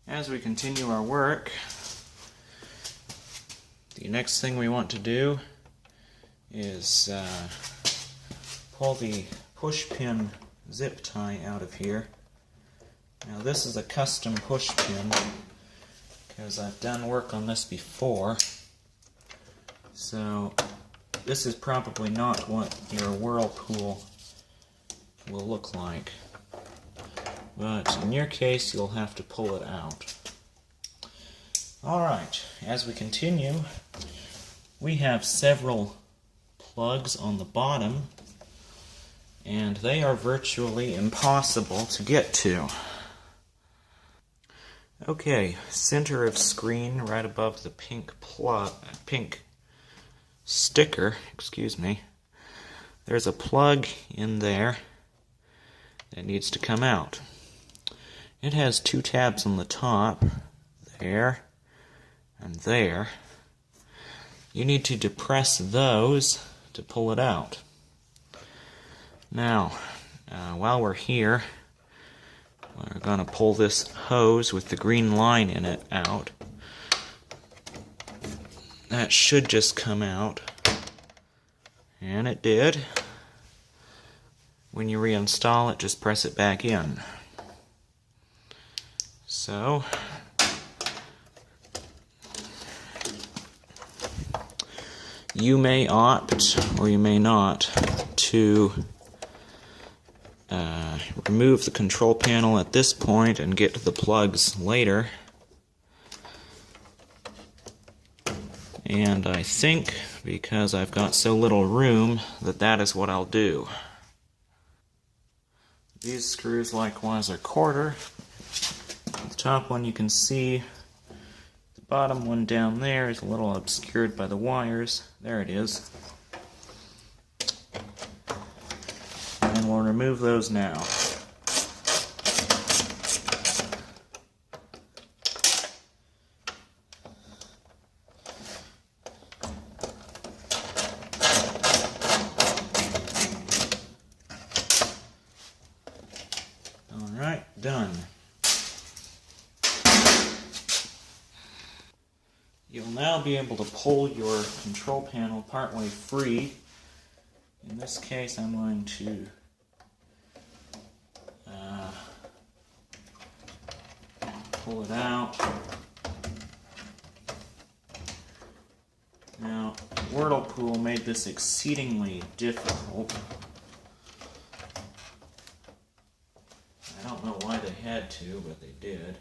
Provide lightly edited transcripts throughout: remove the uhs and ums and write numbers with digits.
As we continue our work, the next thing we want to do is pull the push pin zip tie out of here. Now this is a custom push pin because I've done work on this before, so this is probably not what your Whirlpool will look like, but in your case you'll have to pull it out. Alright, as we continue, we have several plugs on the bottom, and they are virtually impossible to get to. Okay, center of screen right above the pink sticker, there's a plug in there that needs to come out. It has two tabs on the top, there and there. You need to depress those to pull it out. Now, while we're here, we're going to pull this hose with the green line in it out. That should just come out. And it did. When you reinstall it, just press it back in. So, you may opt, or you may not, to remove the control panel at this point and get to the plugs later. And I think, because I've got so little room, that is what I'll do. These screws likewise are quarter. The top one you can see, the bottom one down there is a little obscured by the wires. There it is. And we'll remove those now. Alright, done. You'll now be able to pull your control panel partway free. In this case, I'm going to pull it out. Now, Whirlpool made this exceedingly difficult. I don't know why they had to, but they did.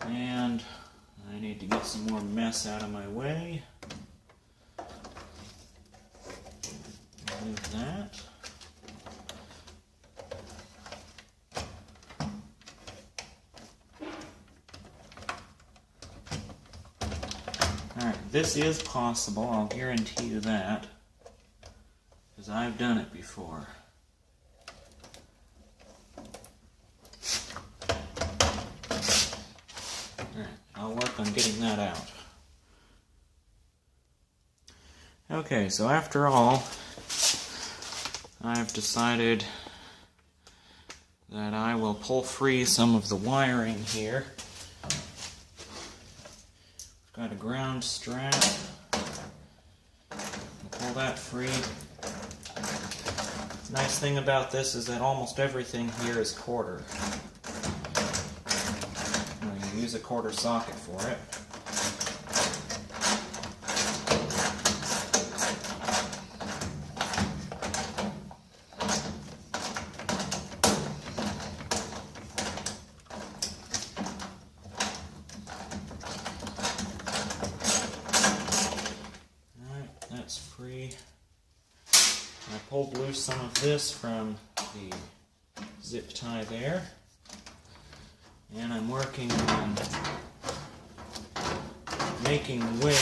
And I need to get some more mess out of my way. Remove that. Alright, this is possible, I'll guarantee you that, because I've done it before. Alright, I'll work on getting that out. Okay, so after all, I've decided that I will pull free some of the wiring here. Got a ground strap. Pull that free. The nice thing about this is that almost everything here is quarter. You use a quarter socket for it. Free. I pulled loose some of this from the zip tie there, and I'm working on making way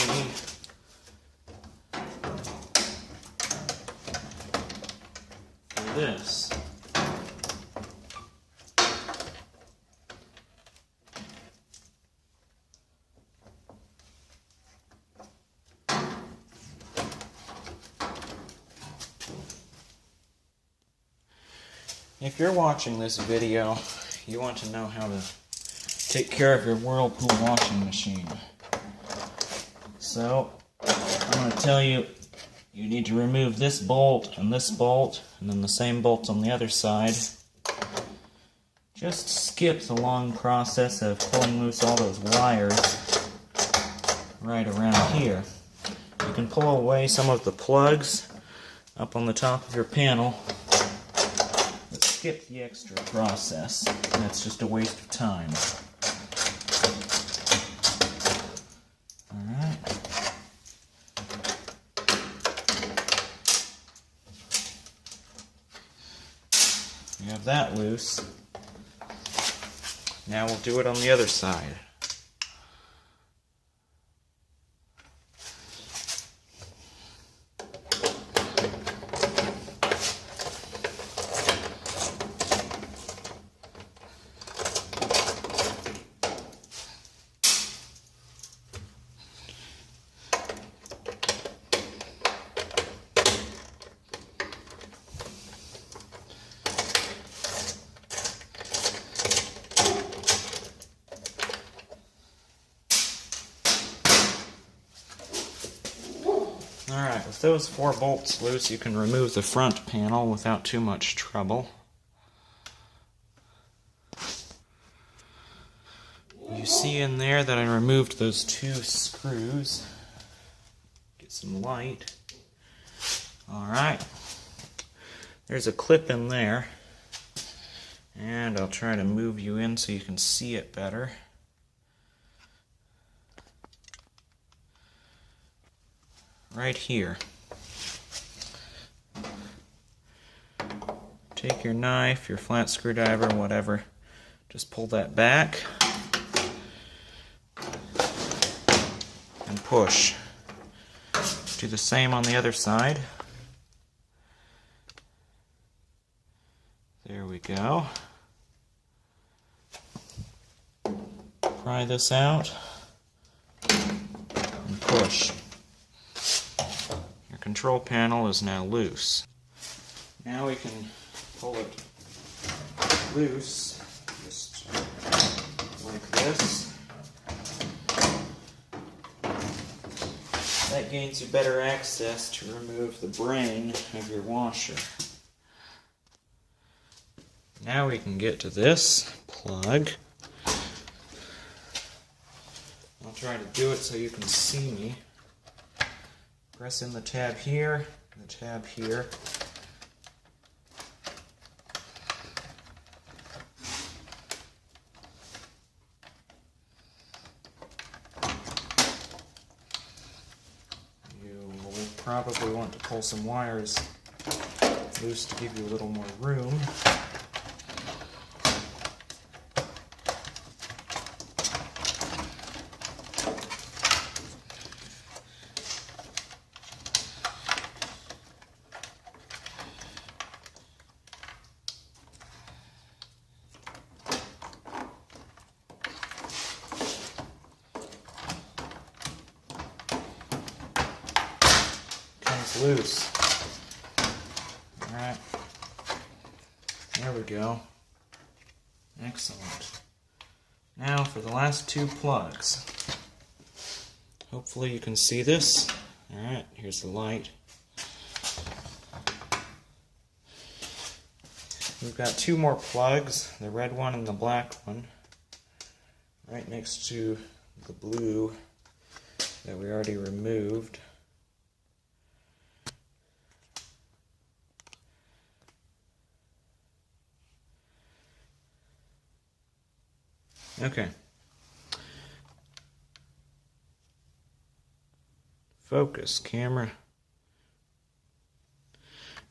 for this. If you're watching this video, you want to know how to take care of your Whirlpool washing machine. So, I'm going to tell you, you need to remove this bolt, and then the same bolt on the other side. Just skip the long process of pulling loose all those wires right around here. You can pull away some of the plugs up on the top of your panel, but skip the extra process. That's just a waste of time. Alright. You have that loose. Now we'll do it on the other side. Alright, with those 4 bolts loose, you can remove the front panel without too much trouble. You see in there that I removed those 2 screws. Get some light. Alright, there's a clip in there, and I'll try to move you in so you can see it better. Right here. Take your knife, your flat screwdriver, whatever, just pull that back and push. Do the same on the other side. There we go. Pry this out and push. Control panel is now loose. Now we can pull it loose, just like this. That gains you better access to remove the brain of your washer. Now we can get to this plug. I'll try to do it so you can see me. Press in the tab here, and the tab here. You will probably want to pull some wires loose to give you a little more room. Loose. Alright. There we go. Excellent. Now for the last 2 plugs. Hopefully you can see this. Alright, here's the light. We've got 2 more plugs, the red one and the black one, right next to the blue that we already removed. Okay. Focus, camera.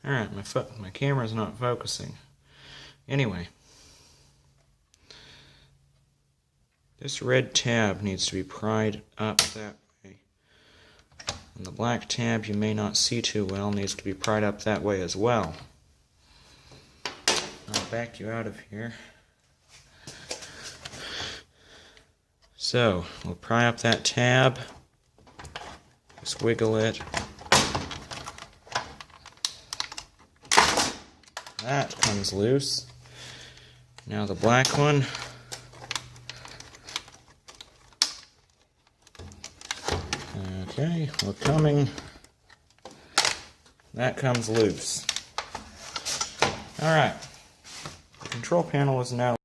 Alright, my camera's not focusing. Anyway. This red tab needs to be pried up that way. And the black tab you may not see too well needs to be pried up that way as well. I'll back you out of here. So, we'll pry up that tab, just wiggle it, That comes loose. Now the black one. Okay, we're coming. That comes loose. Alright, the control panel is now